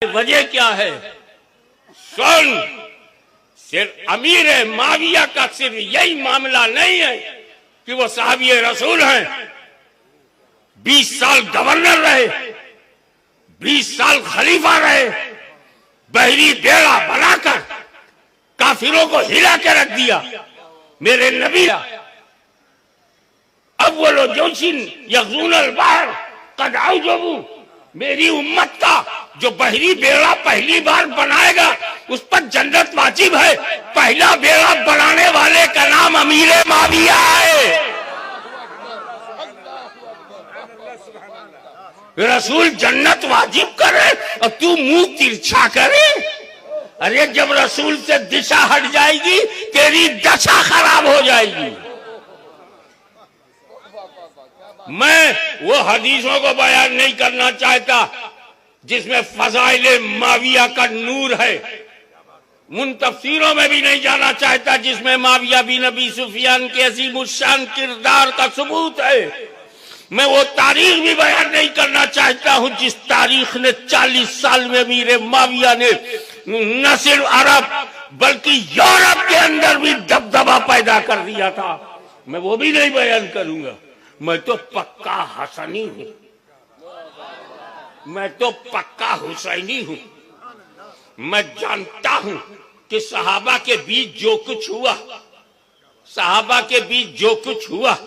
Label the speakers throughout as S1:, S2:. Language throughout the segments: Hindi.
S1: वजह क्या है? सुन, सिर्फ अमीर माविया का सिर्फ यही मामला नहीं है कि वो साहबी रसूल हैं। 20 साल गवर्नर रहे, 20 साल खलीफा रहे, बहरी बेड़ा बनाकर काफिरों को हिला के रख दिया। मेरे नबी अव्वलो जोशिन यग़ज़ून अल-बहर क़द औजबू, मेरी उम्मत का जो बहरी बेड़ा पहली बार बनाएगा उस पर जन्नत वाजिब है। पहला बेड़ा बनाने वाले का नाम अमीर माविया है। रसूल जन्नत वाजिब करे और तू मुंह तिरछा करे। अरे जब रसूल से दिशा हट जाएगी तेरी दशा खराब हो जाएगी। मैं वो हदीसों को बयान नहीं करना चाहता जिसमें फज़ाइल माविया का नूर है। उन तफसीरों में भी नहीं जाना चाहता जिसमें माविया बिन अबी सुफियान के अज़ीमुश्शान किरदार का सबूत है। मैं वो तारीख भी बयान नहीं करना चाहता हूं जिस तारीख ने 40 साल में अमीर माविया ने न सिर्फ अरब बल्कि यूरोप के अंदर भी दबदबा पैदा कर दिया था। मैं वो भी नहीं बयान करूंगा। मैं तो पक्का हसनी हूं, मैं तो पक्का हुसैनी हूं। मैं जानता हूं कि सहाबा के बीच जो कुछ हुआ, सहाबा के बीच जो कुछ हुआ,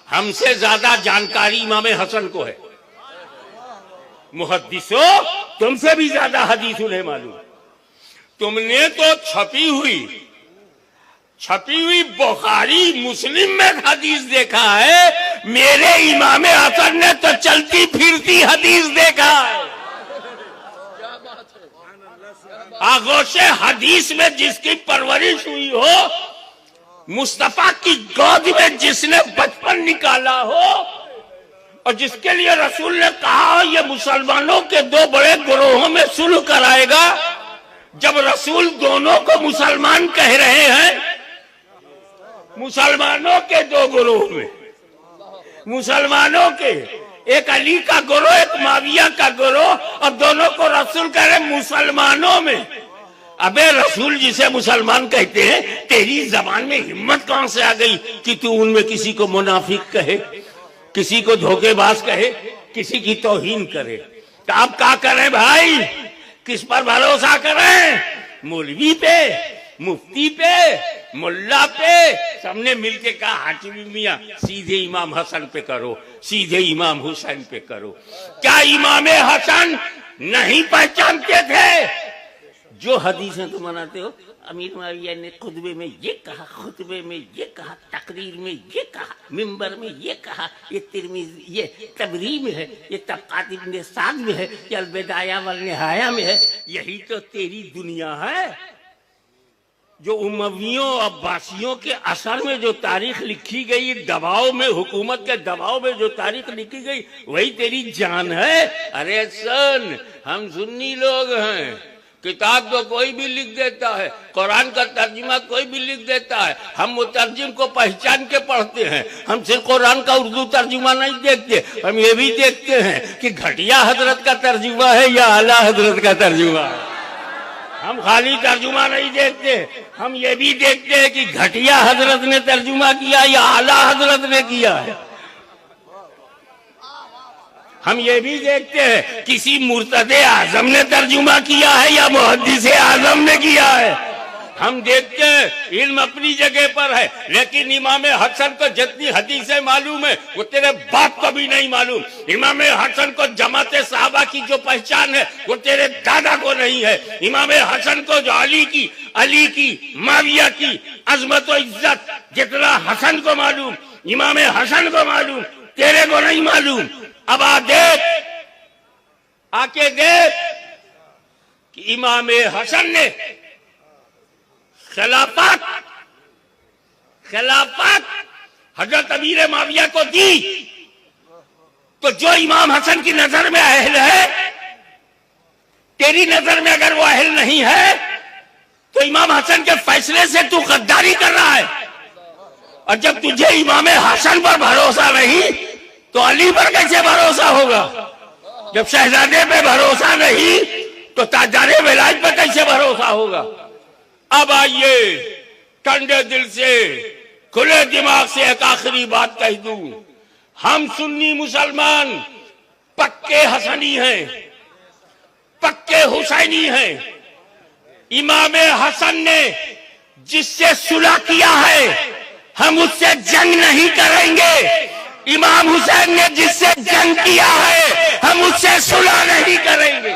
S1: हमसे ज्यादा जानकारी इमाम हसन को है। मुहद्दिसो, तुमसे भी ज्यादा हदीस उन्हें मालूम। तुमने तो छपी हुई बुखारी मुस्लिम में हदीस देखा है, मेरे इमाम हसन ने तो चलती फिरती हदीस देखा है। आगोशे हदीस में जिसकी परवरिश हुई हो, मुस्तफा की गोद में जिसने बचपन निकाला हो और जिसके लिए रसूल ने कहा ये मुसलमानों के दो बड़े गिरोहों में सुलह कराएगा। जब रसूल दोनों को मुसलमान कह रहे हैं, मुसलमानों के दो गिरोह में, मुसलमानों के एक अली का गिरोह एक माविया का गिरोह, और दोनों को रसूल कह रहे मुसलमानों में। अबे रसूल जिसे मुसलमान कहते हैं, तेरी जबान में हिम्मत कहां से आ गई कि तू उनमें किसी को मुनाफिक कहे, किसी को धोखेबाज कहे, किसी की तौहीन करे? तो आप क्या करें भाई? किस पर भरोसा करें? मौलवी पे, मुफ्ती पे, मुल्ला पे? सबने मिलके कहा हाकिम मियां सीधे इमाम हसन पे करो, सीधे इमाम हुसैन पे करो। क्या इमाम हसन नहीं पहचानते थे जो हदीसें तुम मनाते हो? अमीर माविया ने खुतबे में ये कहा, खुतबे में ये कहा, तकरीर में ये कहा, मिंबर में ये कहा, ये तिरमिज़ी, ये तबरी में है, ये तबक़ात इब्न साद में है, ये अल-बिदाया वल निहाया में है। यही तो तेरी दुनिया है। जो उमवियों और अब्बासियों के असर में जो तारीख लिखी गई, दबाव में, हुकूमत के दबाव में जो तारीख लिखी गई, वही तेरी जान है। अरे सुन, हम सुन्नी लोग हैं। किताब तो कोई भी लिख देता है, कुरान का तर्जुमा कोई भी लिख देता है, हम मुतर्जिम को पहचान के पढ़ते हैं। हम सिर्फ कुरान का उर्दू तर्जुमा नहीं देखते, हम ये भी देखते हैं कि घटिया हजरत का तर्जुमा है या आला हजरत का तर्जुमा है। हम खाली तर्जुमा नहीं देखते, हम ये भी देखते हैं कि घटिया हजरत ने तर्जुमा किया या आला हजरत ने किया है। हम ये भी देखते हैं किसी मुर्तदे आजम ने तर्जुमा किया है या मुहद्दिस आजम ने किया है। हम देखते हैं इल्म अपनी जगह पर है, लेकिन इमाम हसन को जितनी हदीसें मालूम है वो तेरे बाप को भी नहीं मालूम। इमाम हसन को जमात साहबा की जो पहचान है वो तेरे दादा को नहीं है। इमाम हसन को जो अली की माविया की अजमत और इज्जत जितना हसन को मालूम, इमाम हसन को मालूम, तेरे को नहीं मालूम। अब आके देख कि इमाम हसन ने खिलाफत हजरत अमीर माविया को दी, तो जो इमाम हसन की नजर में अहल है, तेरी नजर में अगर वो अहल नहीं है तो इमाम हसन के फैसले से तू गद्दारी कर रहा है। और जब तुझे इमाम हसन पर भरोसा नहीं तो अली पर कैसे भरोसा होगा? जब शहजादे पे भरोसा नहीं तो ताजारे विलायत पर कैसे भरोसा होगा। अब आइए ठंडे दिल से खुले दिमाग से एक आखिरी बात कह दूं, हम सुन्नी मुसलमान पक्के हसनी हैं, पक्के हुसैनी हैं। इमाम हसन ने जिससे सुलह किया है हम उससे जंग नहीं करेंगे, इमाम हुसैन ने जिससे जंग किया है हम उससे सुलह नहीं करेंगे।